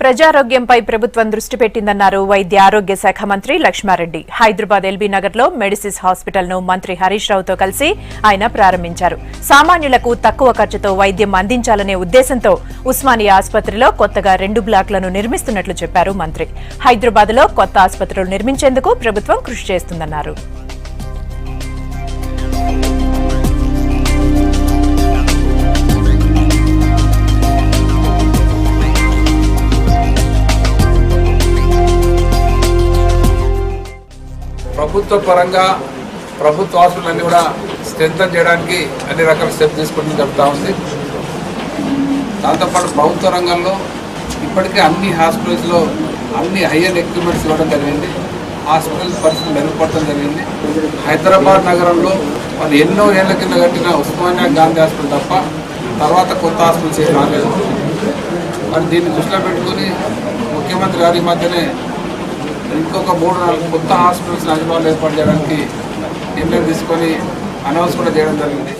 ప్రజారోగ్యంపై ప్రభుత్వం దృష్టి పెట్టిందన్నారు వైద్య ఆరోగ్య శాఖ మంత్రి లక్ష్మారెడ్డి. హైదరాబాద్ ఎల్బీ నగర్ లో మెడిసిస్ హాస్పిటల్ ను మంత్రి హరీష్ రావుతో కలిసి ఆయన ప్రారంభించారు. సామాన్యులకు తక్కువ ఖర్చుతో వైద్యం అందించాలనే ఉద్దేశంతో ఉస్మానియా ఆసుపత్రిలో కొత్తగా 2 బ్లాక్లను నిర్మిస్తున్నట్లు చెప్పారు మంత్రి. హైదరాబాద్ లో కొత్త ఆసుపత్రులు నిర్మించేందుకు ప్రభుత్వం కృషి చేస్తుందన్నారు. ప్రభుత్వ పరంగా ప్రభుత్వ హాస్పిటల్ కూడా స్ట్రెంథన్ చేయడానికి అన్ని రకాల స్టెప్ తీసుకుంటూ జరుగుతూ ఉంది. దాంతోపాటు ప్రభుత్వ రంగంలో ఇప్పటికే అన్ని హాస్పిటల్స్లో అన్ని హైయర్ ఎక్విప్మెంట్స్ ఇవ్వడం జరిగింది. హాస్పిటల్ పరిస్థితి మెరుగుపడటం జరిగింది. హైదరాబాద్ నగరంలో వాళ్ళు ఎన్నో ఏళ్ల కింద కట్టిన ఉస్మానియా గాంధీ హాస్పిటల్ తప్ప తర్వాత కొత్త హాస్పిటల్స్ ఏం రాలేదు. మరి దీన్ని దృష్టిలో పెట్టుకుని ముఖ్యమంత్రి గారి మధ్యనే ఇంకొక 3-4 కొత్త హాస్పిటల్స్ హైదరాబాద్లో ఏర్పాటు చేయడానికి నిర్ణయం తీసుకొని అనౌన్స్ కూడా చేయడం జరిగింది.